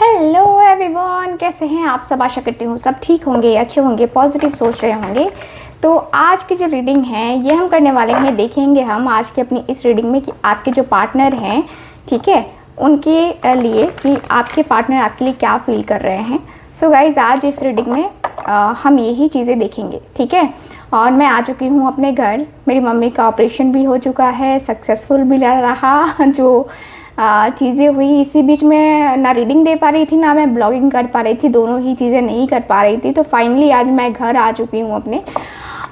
Hello everyone, कैसे हैं आप सब। आशा करती हूँ सब ठीक होंगे, अच्छे होंगे, पॉजिटिव सोच रहे होंगे। तो आज की जो रीडिंग है ये हम करने वाले हैं। देखेंगे हम आज की अपनी इस रीडिंग में कि आपके जो पार्टनर हैं, ठीक है, उनके लिए कि आपके पार्टनर आपके लिए क्या फील कर रहे हैं। सो गाइज, आज इस रीडिंग में हम यही चीज़ें देखेंगे, ठीक है। और मैं आ चुकी हूँ अपने घर। मेरी मम्मी का ऑपरेशन भी हो चुका है, सक्सेसफुल भी रहा। जो चीज़ें हुई इसी बीच में, ना रीडिंग दे पा रही थी ना मैं ब्लॉगिंग कर पा रही थी, दोनों ही चीज़ें नहीं कर पा रही थी। तो फाइनली आज मैं घर आ चुकी हूँ अपने,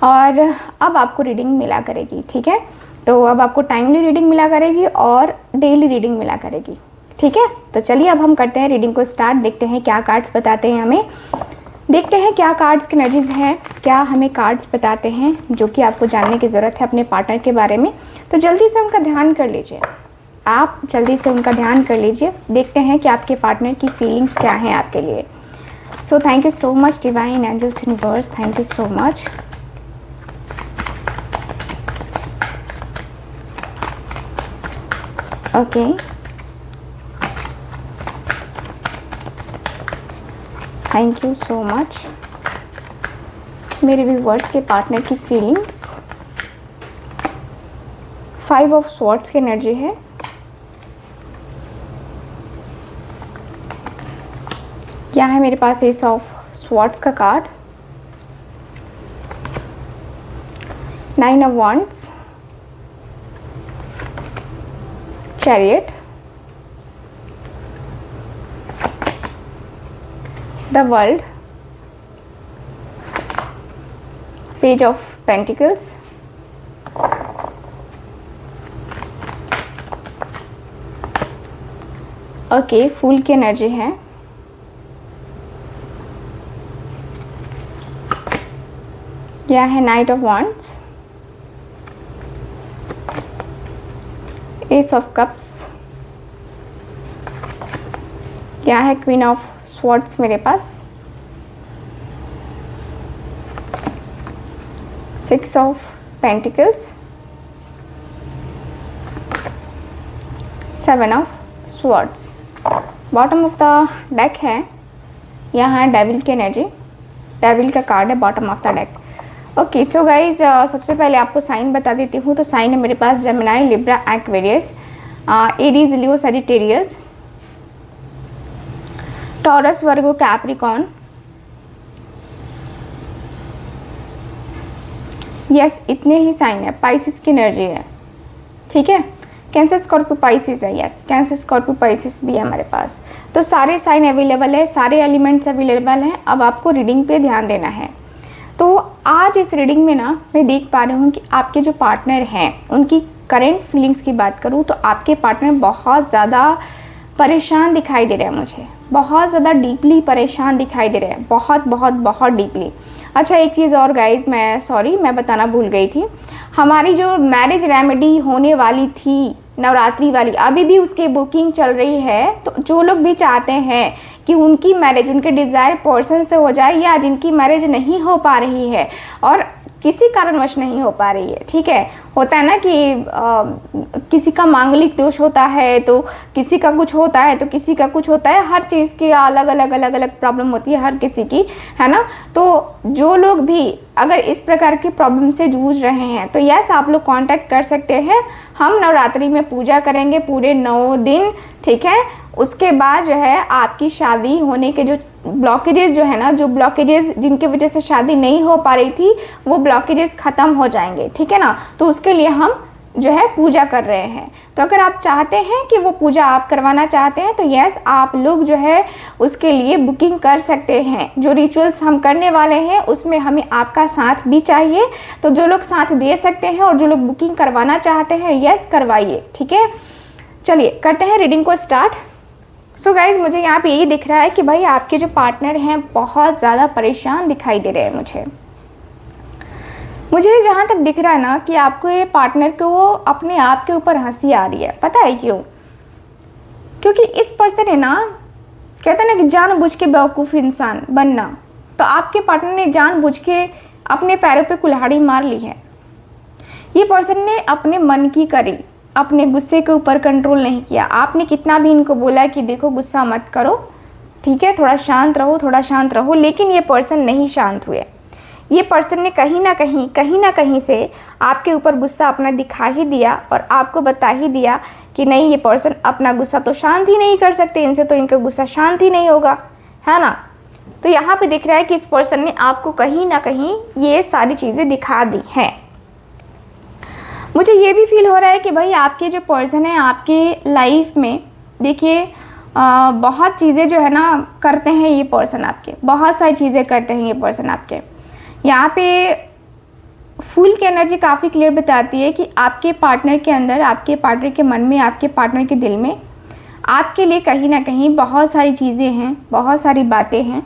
और अब आपको रीडिंग मिला करेगी, ठीक है। तो अब आपको टाइमली रीडिंग मिला करेगी और डेली रीडिंग मिला करेगी, ठीक है। तो चलिए अब हम करते हैं रीडिंग को स्टार्ट। देखते हैं क्या कार्ड्स बताते हैं हमें, देखते हैं क्या कार्ड्स की एनर्जीज हैं, क्या हमें कार्ड्स बताते हैं जो कि आपको जानने की ज़रूरत है अपने पार्टनर के बारे में। तो जल्दी से उनका ध्यान कर लीजिए, आप जल्दी से उनका ध्यान कर लीजिए। देखते हैं कि आपके पार्टनर की फीलिंग्स क्या हैं आपके लिए। So thank you so much divine angels universe, thank you so much. Okay, thank you so much. मेरे व्यूवर्स के पार्टनर की फीलिंग्स, 5 ऑफ स्वॉर्ड्स की एनर्जी है। क्या है मेरे पास एस ऑफ स्वॉर्ड्स का card, 9 of wands, chariot, the world, page of pentacles, okay, fool की एनर्जी है। यह है knight of wands, ace of cups, क्या है क्वीन ऑफ स्वॉर्ड्स मेरे पास, 6 of pentacles, 7 of swords. Bottom of the deck है, यहाँ है डेविल की एनर्जी, डेविल का कार्ड है bottom of the deck. Okay so guys, सबसे पहले आपको साइन बता देती हूँ। तो साइन है मेरे पास जेमिनी, लिब्रा, एक्वेरियस, एरीज, लियो, सजिटेरियस, टॉरस, वर्गो, कैप्रिकॉर्न। यस, इतने ही साइन है। पाइसिस की एनर्जी है, ठीक है। कैंसर, स्कॉर्पियो, पाइसिस है। यस, कैंसर, स्कॉर्पियो, पाइसिस भी है हमारे पास। तो सारे साइन अवेलेबल है, सारे एलिमेंट्स अवेलेबल हैं। अब आपको रीडिंग पे ध्यान देना है। तो आज इस रीडिंग में ना मैं देख पा रही हूँ कि आपके जो पार्टनर हैं उनकी करेंट फीलिंग्स की बात करूँ तो आपके पार्टनर बहुत ज़्यादा परेशान दिखाई दे रहे हैं मुझे, बहुत ज़्यादा डीपली परेशान दिखाई दे रहे हैं, बहुत बहुत बहुत डीपली। अच्छा, एक चीज़ और गाइज, मैं बताना भूल गई थी। हमारी जो मैरिज रेमेडी होने वाली थी नवरात्रि वाली, अभी भी उसकी बुकिंग चल रही है। तो जो लोग भी चाहते हैं कि उनकी मैरिज उनके डिज़ायर पर्सन से हो जाए, या जिनकी मैरिज नहीं हो पा रही है और किसी कारणवश नहीं हो पा रही है, ठीक है। होता है ना कि किसी का मांगलिक दोष होता है, तो किसी का कुछ होता है, तो किसी का कुछ होता है। हर चीज़ की अलग अलग प्रॉब्लम होती है हर किसी की, है ना। तो जो लोग भी अगर इस प्रकार की प्रॉब्लम से जूझ रहे हैं तो यस, आप लोग कांटेक्ट कर सकते हैं। हम नवरात्रि में पूजा करेंगे पूरे 9 दिन, ठीक है। उसके बाद जो है आपकी शादी होने के जो ब्लॉकेजेस जो है ना, जो ब्लॉकेजेस जिनकी वजह से शादी नहीं हो पा रही थी, वो ब्लॉकेजेस ख़त्म हो जाएंगे, ठीक है ना। तो उसके लिए हम जो है पूजा कर रहे हैं। तो अगर आप चाहते हैं कि वो पूजा आप करवाना चाहते हैं तो यस, आप लोग जो है उसके लिए बुकिंग कर सकते हैं। जो रिचुअल्स हम करने वाले हैं उसमें हमें आपका साथ भी चाहिए। तो जो लोग साथ दे सकते हैं और जो लोग बुकिंग करवाना चाहते हैं, यस करवाइए, ठीक है। चलिए करते हैं रीडिंग को स्टार्ट। सो गाइज, मुझे यहाँ पे यही दिख रहा है कि भाई आपके जो पार्टनर हैं बहुत ज़्यादा परेशान दिखाई दे रहे हैं मुझे जहाँ तक दिख रहा है ना कि आपको ये पार्टनर को वो अपने आप के ऊपर हंसी आ रही है। पता है क्यों? क्योंकि इस पर्सन है ना, कहते हैं ना कि जानबूझ के बेवकूफ़ इंसान बनना। तो आपके पार्टनर ने जानबूझ के अपने पैरों पे कुल्हाड़ी मार ली है। ये पर्सन ने अपने मन की करी, अपने गुस्से के ऊपर कंट्रोल नहीं किया। आपने कितना भी इनको बोला कि देखो गुस्सा मत करो, ठीक है, थोड़ा शांत रहो, थोड़ा शांत रहो। लेकिन ये पर्सन नहीं शांत हुए। ये पर्सन ने कहीं ना कहीं से आपके ऊपर गुस्सा अपना दिखा ही दिया और आपको बता ही दिया कि नहीं, ये पर्सन अपना गुस्सा तो शांत ही नहीं कर सकते, इनसे तो इनका गुस्सा शांत ही नहीं होगा, है ना। तो यहाँ पे दिख रहा है कि इस पर्सन ने आपको कहीं ना कहीं ये सारी चीज़ें दिखा दी हैं। मुझे ये भी फील हो रहा है कि भाई आपके जो पर्सन है आपके लाइफ में, देखिए बहुत चीज़ें जो है ना करते हैं ये पर्सन आपके, बहुत सारी चीज़ें करते हैं ये पर्सन आपके। यहाँ पे फूल की एनर्जी काफ़ी क्लियर बताती है कि आपके पार्टनर के अंदर, आपके पार्टनर के मन में, आपके पार्टनर के दिल में आपके लिए कहीं ना कहीं बहुत सारी चीज़ें हैं, बहुत सारी बातें हैं,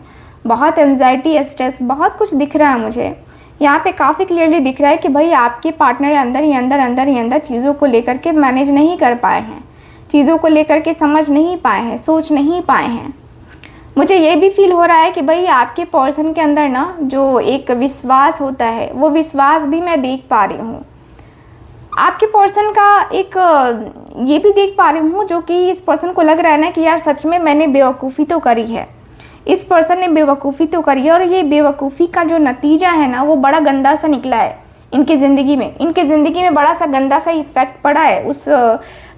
बहुत एंजाइटी, स्ट्रेस, बहुत कुछ दिख रहा है मुझे। यहाँ पे काफ़ी क्लियरली दिख रहा है कि भाई आपके पार्टनर अंदर चीज़ों को लेकर के मैनेज नहीं कर पाए हैं, चीज़ों को लेकर के समझ नहीं पाए हैं, सोच नहीं पाए हैं। मुझे ये भी फील हो रहा है कि भाई आपके पर्सन के अंदर ना जो एक विश्वास होता है, वो विश्वास भी मैं देख पा रही हूँ। आपके पर्सन का एक ये भी देख पा रही हूँ जो कि इस पर्सन को लग रहा है ना कि यार सच में मैंने बेवकूफ़ी तो करी है, इस पर्सन ने बेवकूफ़ी तो करी है और ये बेवकूफ़ी का जो नतीजा है ना वो बड़ा गंदा सा निकला है इनकी ज़िंदगी में। इनकी ज़िंदगी में बड़ा सा गंदा सा इफेक्ट पड़ा है उस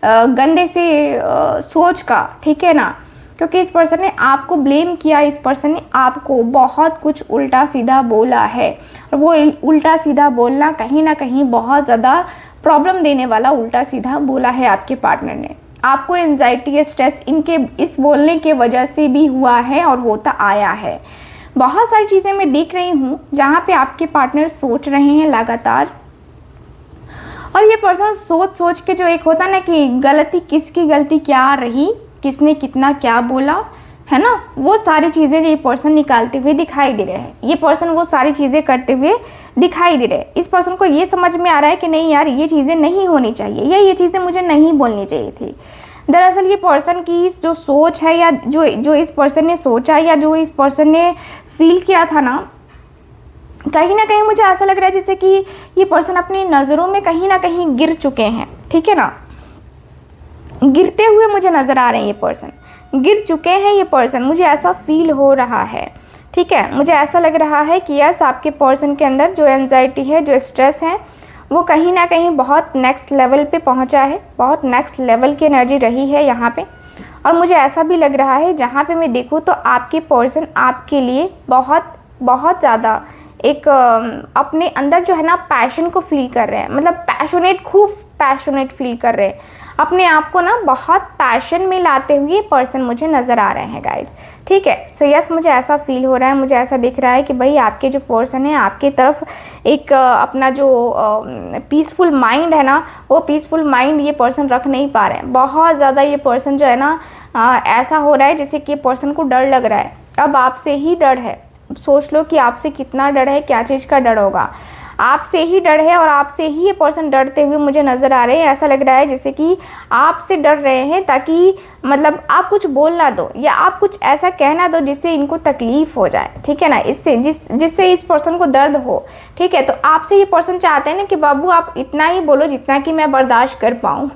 गंदे से सोच का, ठीक है ना। क्योंकि इस पर्सन ने आपको ब्लेम किया, इस पर्सन ने आपको बहुत कुछ उल्टा सीधा बोला है और वो उल्टा सीधा बोलना कहीं ना कहीं बहुत ज़्यादा प्रॉब्लम देने वाला उल्टा सीधा बोला है आपके पार्टनर ने। आपको एंजाइटी, स्ट्रेस इनके इस बोलने के वजह से भी हुआ है और होता आया है। बहुत सारी चीज़ें मैं देख रही हूँ जहाँ पे आपके पार्टनर सोच रहे हैं लगातार, और ये पर्सन सोच के जो एक होता ना कि गलती, किसकी गलती क्या रही, किसने कितना क्या बोला, है ना, वो सारी चीज़ें ये पर्सन निकालते हुए दिखाई दे रहे हैं। ये पर्सन वो सारी चीज़ें करते हुए दिखाई दे रहे हैं। इस पर्सन को ये समझ में आ रहा है कि नहीं यार ये चीज़ें नहीं होनी चाहिए या ये चीज़ें मुझे नहीं बोलनी चाहिए थी। दरअसल ये पर्सन की जो सोच है या जो इस पर्सन ने सोचा या जो इस पर्सन ने फील किया था ना कहीं मुझे ऐसा लग रहा है जैसे कि ये पर्सन अपनी नज़रों में कहीं ना कहीं गिर चुके हैं, ठीक है ना। गिरते हुए मुझे नज़र आ रहे हैं, ये पर्सन गिर चुके हैं। ये पर्सन मुझे ऐसा फील हो रहा है, ठीक है। मुझे ऐसा लग रहा है कि यस आपके पर्सन के अंदर जो एंजाइटी है, जो स्ट्रेस है, वो कहीं ना कहीं बहुत नेक्स्ट लेवल पे पहुंचा है, बहुत नेक्स्ट लेवल की एनर्जी रही है यहाँ पे। और मुझे ऐसा भी लग रहा है जहाँ पे मैं देखूँ तो आपके पर्सन आपके लिए बहुत ज़्यादा एक अपने अंदर जो है ना पैशन को फील कर रहे हैं, मतलब पैशनेट, खूब पैशनेट फील कर रहे हैं अपने आप को ना, बहुत पैशन में लाते हुए पर्सन मुझे नज़र आ रहे हैं गाइस, ठीक है। सो यस मुझे ऐसा फील हो रहा है, मुझे ऐसा दिख रहा है कि भाई आपके जो पर्सन है आपकी तरफ एक अपना जो पीसफुल माइंड है ना, वो पीसफुल माइंड ये पर्सन रख नहीं पा रहे हैं। बहुत ज़्यादा ये पर्सन जो है ना ऐसा हो रहा है जैसे कि पर्सन को डर लग रहा है, अब आपसे ही डर है। सोच लो कि आपसे कितना डर है, क्या चीज़ का डर होगा, आपसे ही डर है और आपसे ही ये पर्सन डरते हुए मुझे नज़र आ रहे हैं। ऐसा लग रहा है जैसे कि आपसे डर रहे हैं ताकि मतलब आप कुछ बोल ना दो या आप कुछ ऐसा कहना दो जिससे इनको तकलीफ़ हो जाए, ठीक है ना, जिससे इस पर्सन को दर्द हो, ठीक है। तो आपसे ये पर्सन चाहते हैं ना कि बाबू आप इतना ही बोलो जितना कि मैं बर्दाश्त कर पाऊँ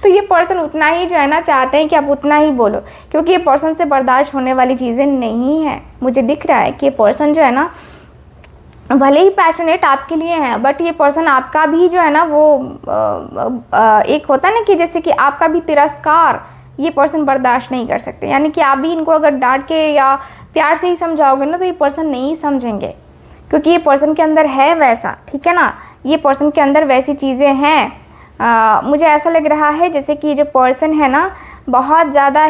तो ये पर्सन उतना ही जो है ना चाहते हैं कि आप उतना ही बोलो, क्योंकि ये पर्सन से बर्दाश्त होने वाली चीज़ें नहीं हैं। मुझे दिख रहा है कि ये पर्सन जो है ना भले ही पैशनेट आपके लिए हैं, बट ये पर्सन आपका भी जो है ना वो एक होता है ना कि जैसे कि आपका भी तिरस्कार ये पर्सन बर्दाश्त नहीं कर सकते। यानी कि आप भी इनको अगर डांट के या प्यार से ही समझाओगे ना तो ये पर्सन नहीं समझेंगे, क्योंकि ये पर्सन के अंदर है वैसा, ठीक है ना, ये पर्सन के अंदर वैसी चीज़ें हैं। मुझे ऐसा लग रहा है जैसे कि जो पर्सन है ना बहुत ज़्यादा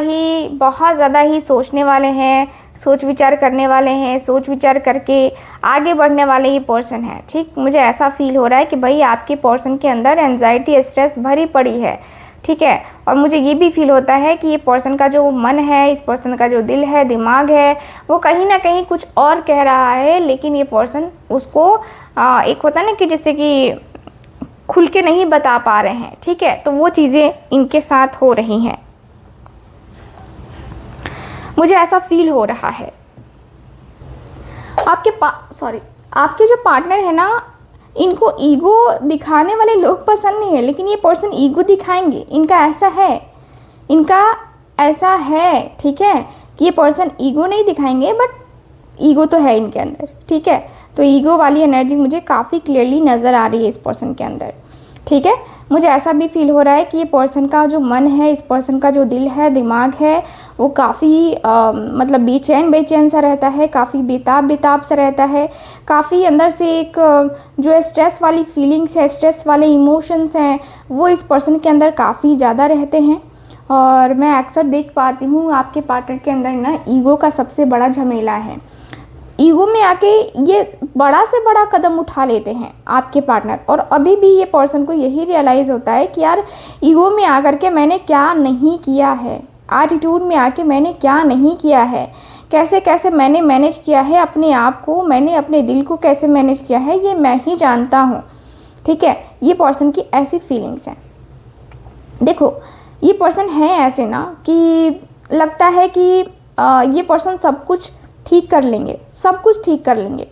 ही सोचने वाले हैं, सोच विचार करने वाले हैं, सोच विचार करके आगे बढ़ने वाले ये पर्सन है, ठीक। मुझे ऐसा फील हो रहा है कि भाई आपके पर्सन के अंदर एंजाइटी, स्ट्रेस भरी पड़ी है, ठीक है। और मुझे ये भी फील होता है कि ये पर्सन का जो मन है, इस पर्सन का जो दिल है, दिमाग है, वो कहीं ना कहीं कुछ और कह रहा है, लेकिन ये पर्सन उसको एक होता है ना कि जैसे कि खुल के नहीं बता पा रहे हैं, ठीक है। तो वो चीज़ें इनके साथ हो रही हैं, मुझे ऐसा फील हो रहा है। आपके जो पार्टनर है ना इनको ईगो दिखाने वाले लोग पसंद नहीं है, लेकिन ये पर्सन ईगो दिखाएंगे। इनका ऐसा है, ठीक है, कि ये पर्सन ईगो नहीं दिखाएंगे, बट ईगो तो है इनके अंदर, ठीक है। तो ईगो वाली एनर्जी मुझे काफ़ी क्लियरली नज़र आ रही है इस पर्सन के अंदर, ठीक है। मुझे ऐसा भी फील हो रहा है कि ये पर्सन का जो मन है, इस पर्सन का जो दिल है, दिमाग है, वो काफ़ी मतलब बेचैन सा रहता है, काफ़ी बेताब सा रहता है, काफ़ी अंदर से एक जो है स्ट्रेस वाली फीलिंग्स है, स्ट्रेस वाले इमोशंस हैं, वो इस पर्सन के अंदर काफ़ी ज़्यादा रहते हैं। और मैं अक्सर देख पाती हूँ आपके पार्टनर के अंदर ना ईगो का सबसे बड़ा झमेला है। ईगो में आके ये बड़ा से बड़ा कदम उठा लेते हैं आपके पार्टनर, और अभी भी ये पर्सन को यही रियलाइज़ होता है कि यार ईगो में आकर के मैंने क्या नहीं किया है, एटीट्यूड में आके मैंने क्या नहीं किया है, कैसे कैसे मैंने मैनेज किया है अपने आप को, मैंने अपने दिल को कैसे मैनेज किया है, ये मैं ही जानता हूँ, ठीक है। ये पर्सन की ऐसी फीलिंग्स हैं। देखो ये पर्सन है ऐसे ना कि लगता है कि ये पर्सन सब कुछ ठीक कर लेंगे, सब कुछ ठीक कर लेंगे,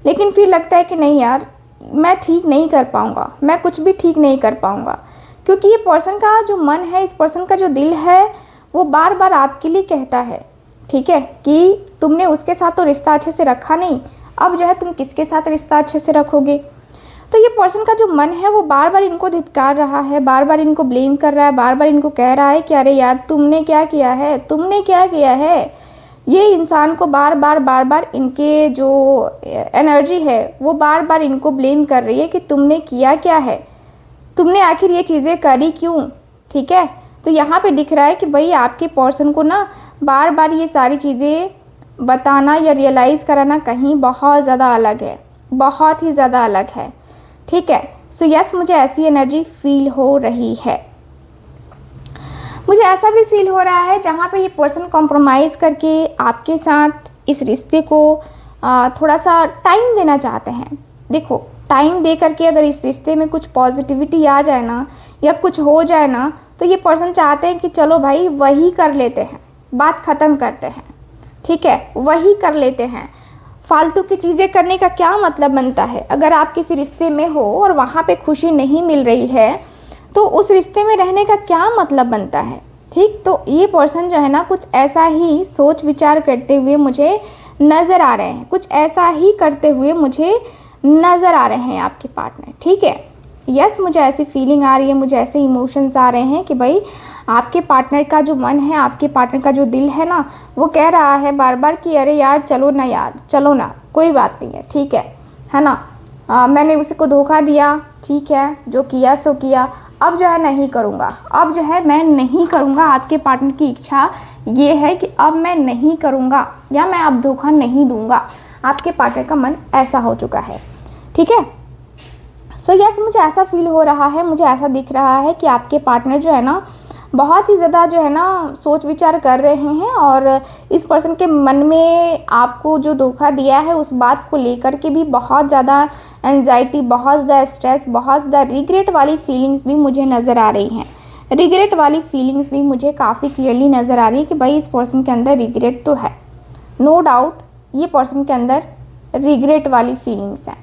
लेकिन फिर लगता है कि नहीं यार मैं ठीक नहीं कर पाऊँगा, मैं कुछ भी ठीक नहीं कर पाऊँगा, क्योंकि ये पर्सन का जो मन है, इस पर्सन का जो दिल है, वो बार बार आपके लिए कहता है, ठीक है, कि तुमने उसके साथ तो रिश्ता अच्छे से रखा नहीं, अब जो है तुम किसके साथ रिश्ता अच्छे से रखोगे। तो ये पर्सन का जो मन है वो बार बार इनको धिक्कार रहा है, बार बार इनको ब्लेम कर रहा है, बार बार इनको कह रहा है कि अरे यार तुमने क्या किया है, तुमने क्या किया है। ये इंसान को बार बार इनके जो एनर्जी है वो बार बार इनको ब्लेम कर रही है कि तुमने किया क्या है, तुमने आखिर ये चीज़ें करी क्यों, ठीक है। तो यहाँ पे दिख रहा है कि भाई आपके पर्सन को ना बार बार ये सारी चीज़ें बताना या रियलाइज़ कराना कहीं बहुत ज़्यादा अलग है, बहुत ही ज़्यादा अलग है, ठीक है। सो यस, मुझे ऐसी एनर्जी फील हो रही है। मुझे ऐसा भी फील हो रहा है जहाँ पे ये पर्सन कॉम्प्रोमाइज़ करके आपके साथ इस रिश्ते को थोड़ा सा टाइम देना चाहते हैं। देखो टाइम दे करके अगर इस रिश्ते में कुछ पॉजिटिविटी आ जाए ना, या कुछ हो जाए ना, तो ये पर्सन चाहते हैं कि चलो भाई वही कर लेते हैं, बात ख़त्म करते हैं, ठीक है, वही कर लेते हैं। फालतू की चीज़ें करने का क्या मतलब बनता है। अगर आप किसी रिश्ते में हो और वहाँ पे खुशी नहीं मिल रही है तो उस रिश्ते में रहने का क्या मतलब बनता है, ठीक। तो ये पर्सन जो है ना कुछ ऐसा ही सोच विचार करते हुए मुझे नज़र आ रहे हैं, कुछ ऐसा ही करते हुए मुझे नज़र आ रहे हैं आपके पार्टनर, ठीक है। यस, मुझे ऐसी फीलिंग आ रही है, मुझे ऐसे इमोशंस आ रहे हैं कि भाई आपके पार्टनर का जो मन है, आपके पार्टनर का जो दिल है ना, वो कह रहा है बार बार कि अरे यार चलो ना यार, चलो ना, कोई बात नहीं है, ठीक है ना। मैंने उसे को धोखा दिया, ठीक है, जो किया सो किया, अब जो है नहीं करूँगा, अब जो है मैं नहीं करूँगा। आपके पार्टनर की इच्छा ये है कि अब मैं नहीं करूँगा या मैं अब धोखा नहीं दूँगा। आपके पार्टनर का मन ऐसा हो चुका है, ठीक है। सो यस, मुझे ऐसा फील हो रहा है, मुझे ऐसा दिख रहा है कि आपके पार्टनर जो है ना बहुत ही ज़्यादा जो है ना सोच विचार कर रहे हैं, और इस पर्सन के मन में आपको जो धोखा दिया है उस बात को लेकर के भी बहुत ज़्यादा एंजाइटी, बहुत ज़्यादा स्ट्रेस, बहुत ज़्यादा रिग्रेट वाली फीलिंग्स भी मुझे नज़र आ रही हैं। रिग्रेट वाली फीलिंग्स भी मुझे काफ़ी क्लियरली नज़र आ रही है कि भाई इस पर्सन के अंदर रिग्रेट तो है, नो डाउट ये पर्सन के अंदर रिग्रेट वाली फीलिंग्स हैं,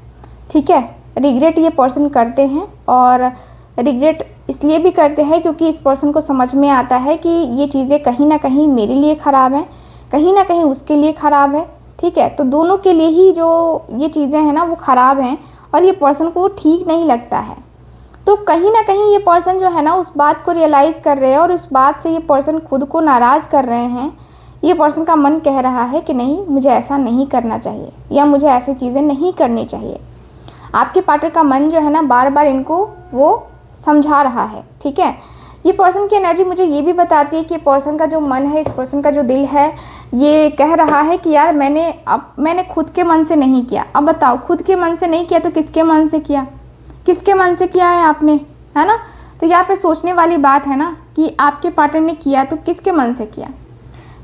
ठीक है। रिग्रेट ये पर्सन करते हैं, और रिग्रेट इसलिए भी करते हैं क्योंकि इस पर्सन को समझ में आता है कि ये चीज़ें कहीं ना कहीं मेरे लिए ख़राब हैं, कहीं ना कहीं उसके लिए ख़राब है, ठीक है। तो दोनों के लिए ही जो ये चीज़ें हैं ना वो ख़राब हैं, और ये पर्सन को ठीक नहीं लगता है। तो कहीं ना कहीं ये पर्सन जो है ना उस बात को रियलाइज़ कर रहे हैं, और उस बात से ये पर्सन खुद को नाराज़ कर रहे हैं। ये पर्सन का मन कह रहा है कि नहीं, मुझे ऐसा नहीं करना चाहिए, या मुझे ऐसी चीज़ें नहीं करनी चाहिए। आपके पार्टनर का मन जो है ना बार बार इनको वो समझा रहा है, ठीक है। ये पर्सन की एनर्जी मुझे ये भी बताती है कि पर्सन का जो मन है, इस पर्सन का जो दिल है, ये कह रहा है कि यार मैंने खुद के मन से नहीं किया। अब बताओ, खुद के मन से नहीं किया तो किसके मन से किया, किसके मन से किया है आपने, है ना। तो यहाँ पे सोचने वाली बात है ना कि आपके पार्टनर ने किया तो किसके मन से किया।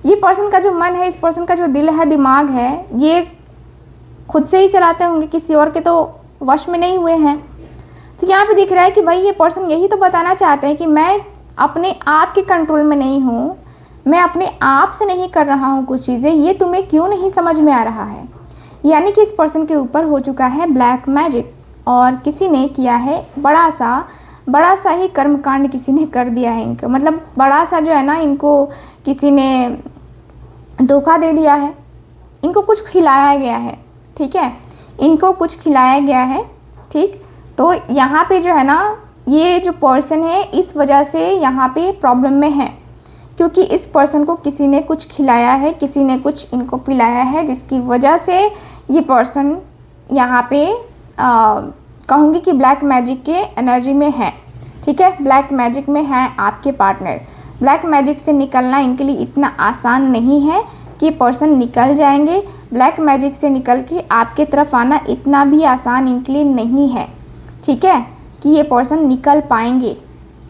ये पर्सन का जो मन है, इस पर्सन का जो दिल है, दिमाग है, ये खुद से ही चलाते होंगे, किसी और के तो वश में नहीं हुए हैं। तो यहाँ पे दिख रहा है कि भाई ये पर्सन यही तो बताना चाहते हैं कि मैं अपने आप के कंट्रोल में नहीं हूँ, मैं अपने आप से नहीं कर रहा हूँ कुछ चीज़ें, ये तुम्हें क्यों नहीं समझ में आ रहा है। यानी कि इस पर्सन के ऊपर हो चुका है ब्लैक मैजिक, और किसी ने किया है बड़ा सा ही कर्मकांड किसी ने कर दिया है इनको। मतलब बड़ा सा जो है ना, इनको किसी ने धोखा दे दिया है, इनको कुछ खिलाया गया है, ठीक है, इनको कुछ खिलाया गया है, ठीक। तो यहाँ पे जो है ना, ये जो पर्सन है इस वजह से यहाँ पे प्रॉब्लम में है, क्योंकि इस पर्सन को किसी ने कुछ खिलाया है, किसी ने कुछ इनको पिलाया है, जिसकी वजह से ये पर्सन यहाँ पे कहूँगी कि ब्लैक मैजिक के एनर्जी में है, ठीक है, ब्लैक मैजिक में है आपके पार्टनर। ब्लैक मैजिक से निकलना इनके लिए इतना आसान नहीं है कि पर्सन निकल जाएंगे। ब्लैक मैजिक से निकल के आपके तरफ आना इतना भी आसान इनके लिए नहीं है, ठीक है, कि ये पर्सन निकल पाएंगे।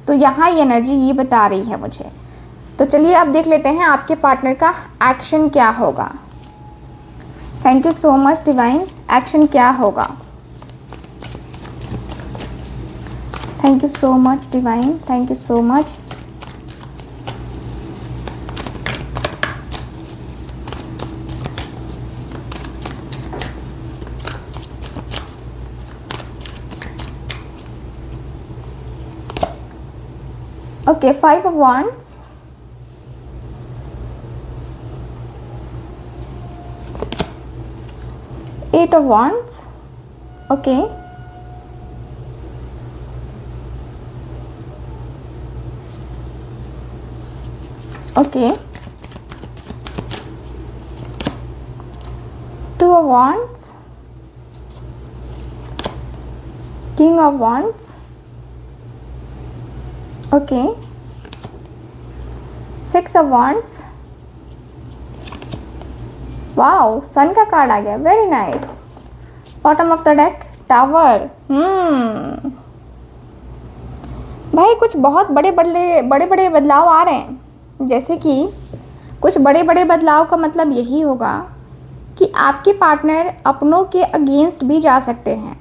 तो यहाँ ये एनर्जी ये बता रही है मुझे। तो चलिए अब देख लेते हैं आपके पार्टनर का एक्शन क्या होगा। Thank you so much divine. Action क्या होगा? Thank you so much divine, thank you so much. Okay, 5 of Wands, 8 of Wands, okay, okay, 2 of Wands, King of Wands, okay, 6 of Wands, wow, सन का card आ गया, very nice. Bottom of the deck, tower. भाई कुछ बहुत बड़े बड़े बदलाव आ रहे हैं। जैसे कि कुछ बड़े बड़े बदलाव का मतलब यही होगा कि आपके पार्टनर अपनों के अगेंस्ट भी जा सकते हैं।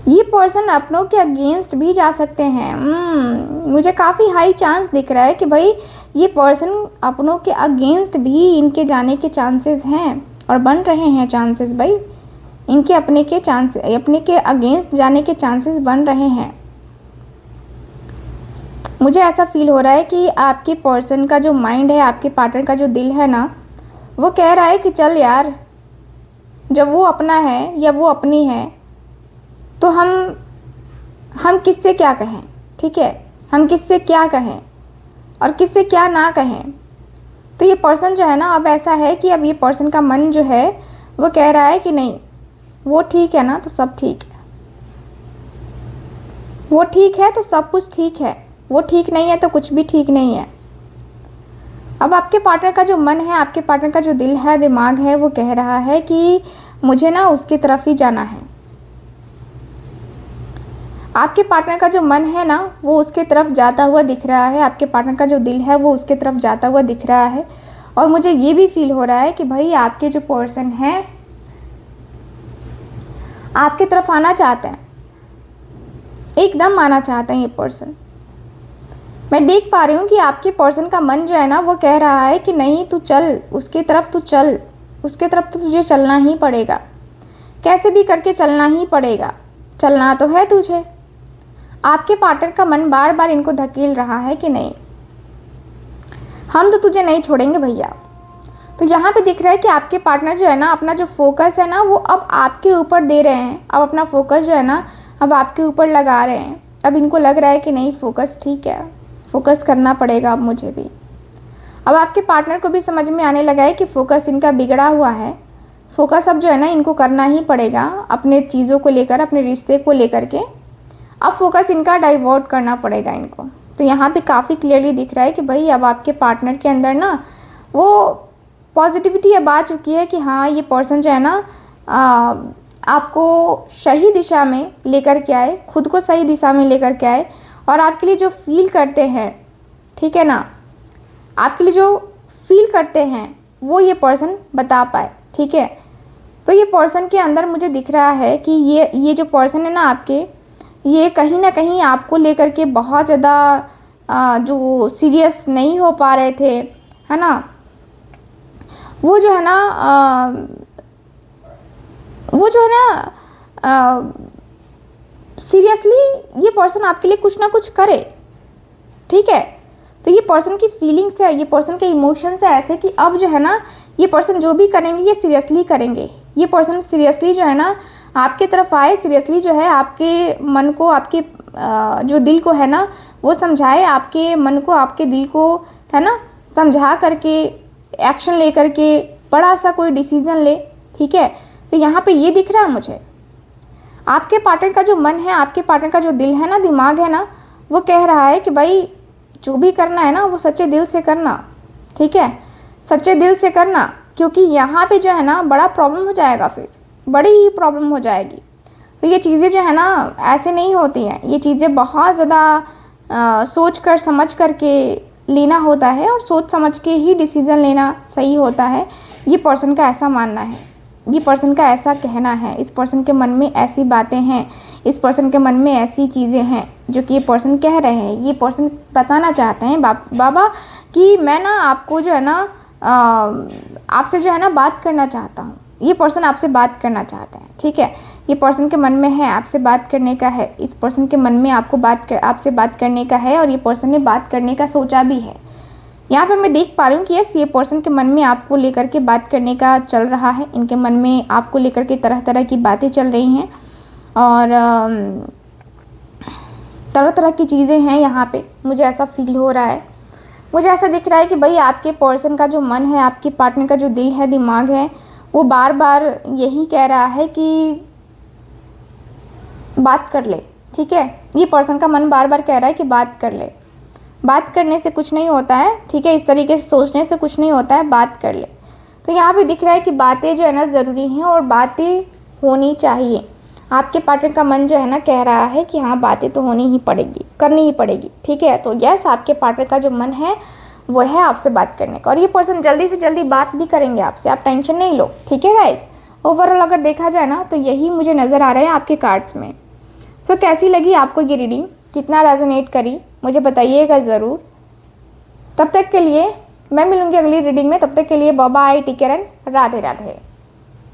ये पर्सन अपनों के अगेंस्ट भी जा सकते हैं। मुझे काफ़ी हाई चांस दिख रहा है कि भाई ये पर्सन अपनों के अगेंस्ट भी इनके जाने के चांसेस हैं और बन रहे हैं चांसेस। भाई इनके अपने के अगेंस्ट जाने के चांसेस बन रहे हैं। मुझे ऐसा फील हो रहा है कि आपके पर्सन का जो माइंड है, आपके पार्टनर का जो दिल है ना, वो कह रहा है कि चल यार, जब वो अपना है या वो अपनी है तो हम किससे क्या कहें, ठीक है, हम किससे क्या कहें और किससे क्या ना कहें। तो ये पर्सन जो है ना, अब ऐसा है कि अब ये पर्सन का मन जो है वो कह रहा है कि नहीं, वो ठीक है ना तो सब ठीक है, वो ठीक है तो सब कुछ ठीक है, वो ठीक नहीं है तो कुछ भी ठीक नहीं है। अब आपके पार्टनर का जो मन है, आपके पार्टनर का जो दिल है, दिमाग है, वो कह रहा है कि मुझे ना उसकी तरफ ही जाना है। आपके पार्टनर का जो मन है ना, वो उसके तरफ जाता हुआ दिख रहा है। आपके पार्टनर का जो दिल है वो उसके तरफ जाता हुआ दिख रहा है। और मुझे ये भी फील हो रहा है कि भाई आपके जो पर्सन है आपके तरफ आना चाहते हैं, एकदम आना चाहते हैं ये पर्सन। मैं देख पा रही हूँ कि आपके पर्सन का मन जो है ना, वो कह रहा है कि नहीं तू चल, उसकी तरफ तू चल, उसके तरफ तो तुझे चलना ही पड़ेगा, कैसे भी करके चलना ही पड़ेगा, चलना तो है तुझे। आपके पार्टनर का मन बार बार इनको धकेल रहा है कि नहीं, हम तो तुझे नहीं छोड़ेंगे भैया। तो यहाँ पे दिख रहा है कि आपके पार्टनर जो है ना, अपना जो फोकस है ना वो अब आपके ऊपर दे रहे हैं। अब अपना फोकस जो है ना अब आपके ऊपर लगा रहे हैं। अब इनको लग रहा है कि नहीं, फोकस ठीक है, फोकस करना पड़ेगा अब मुझे भी। अब आपके पार्टनर को भी समझ में आने लगा है कि फोकस इनका बिगड़ा हुआ है। फोकस अब जो है ना इनको करना ही पड़ेगा अपने चीज़ों को लेकर, अपने रिश्ते को लेकर के। अब फोकस इनका डाइवर्ट करना पड़ेगा इनको। तो यहाँ पे काफ़ी क्लियरली दिख रहा है कि भाई अब आपके पार्टनर के अंदर ना वो पॉजिटिविटी अब आ चुकी है कि हाँ, ये पर्सन जो है ना आपको सही दिशा में लेकर के आए, खुद को सही दिशा में लेकर के आए और आपके लिए जो फील करते हैं, ठीक है ना, आपके लिए जो फील करते हैं वो ये पर्सन बता पाए, ठीक है। तो ये पर्सन के अंदर मुझे दिख रहा है कि ये जो पर्सन है ना आपके, ये कहीं ना कहीं आपको लेकर के बहुत ज़्यादा जो सीरियस नहीं हो पा रहे थे, है ना, वो जो है ना सीरियसली ये पर्सन आपके लिए कुछ ना कुछ करे, ठीक है। तो ये पर्सन की फीलिंग्स है, ये पर्सन के इमोशंस है ऐसे कि अब जो है ना ये पर्सन जो भी करेंगे ये सीरियसली करेंगे। ये पर्सन सीरियसली जो है ना आपके तरफ आए, सीरियसली जो है आपके मन को, आपके जो दिल को है ना वो समझाए, आपके मन को, आपके दिल को है ना समझा करके एक्शन ले करके बड़ा सा कोई डिसीज़न ले। ठीक है, तो यहाँ पे ये दिख रहा है मुझे आपके पार्टनर का जो मन है, आपके पार्टनर का जो दिल है ना, दिमाग है ना, वो कह रहा है कि भाई जो भी करना है ना वो सच्चे दिल से करना। ठीक है, सच्चे दिल से करना, क्योंकि यहाँ पे जो है ना बड़ा प्रॉब्लम हो जाएगा, फिर बड़ी ही प्रॉब्लम हो जाएगी। तो ये चीज़ें जो है ना ऐसे नहीं होती हैं, ये चीज़ें बहुत ज़्यादा सोच कर समझ कर के लेना होता है और सोच समझ के ही डिसीज़न लेना सही होता है। ये पर्सन का ऐसा मानना है, ये पर्सन का ऐसा कहना है, इस पर्सन के मन में ऐसी बातें हैं, इस पर्सन के मन में ऐसी चीज़ें हैं जो कि ये पर्सन कह रहे हैं। ये पर्सन बताना चाहते हैं बाबा कि मैं ना आपको जो है ना आपसे जो है ना बात करना चाहता हूँ। ये पर्सन आपसे बात करना चाहते हैं। ठीक है, ये पर्सन के मन में है आपसे बात करने का है, इस पर्सन के मन में आपसे बात करने का है और ये पर्सन ने बात करने का सोचा भी है। यहाँ पे मैं देख पा रही हूँ कि यस, ये पर्सन के मन में आपको लेकर के बात करने का चल रहा है, इनके मन में आपको लेकर के तरह तरह की बातें चल रही हैं और तरह तरह की चीज़ें हैं। यहाँ पे मुझे ऐसा फील हो रहा है, मुझे ऐसा दिख रहा है कि भाई आपके पर्सन का जो मन है, आपके पार्टनर का जो दिल है, दिमाग है, वो बार बार यही कह रहा है कि बात कर ले। ठीक है, ये पर्सन का मन बार बार कह रहा है कि बात कर ले। बात करने से कुछ नहीं होता है। ठीक है, इस तरीके से सोचने से कुछ नहीं होता है, बात कर ले। तो यहाँ पे दिख रहा है कि बातें जो है ना ज़रूरी हैं और बातें होनी चाहिए। आपके पार्टनर का मन जो है ना कह रहा है कि हाँ बातें तो होनी ही पड़ेगी, करनी ही पड़ेगी। ठीक है, तो यस, आपके पार्टनर का जो मन है वो है आपसे बात करने का और ये पर्सन जल्दी से जल्दी बात भी करेंगे आपसे, आप टेंशन नहीं लो। ठीक है गाइस, ओवरऑल अगर देखा जाए ना तो यही मुझे नज़र आ रहा है आपके कार्ड्स में। सो कैसी लगी आपको ये रीडिंग, कितना रेजोनेट करी मुझे बताइएगा ज़रूर। तब तक के लिए मैं मिलूंगी अगली रीडिंग में, तब तक के लिए bye bye, take care and Radhe Radhe.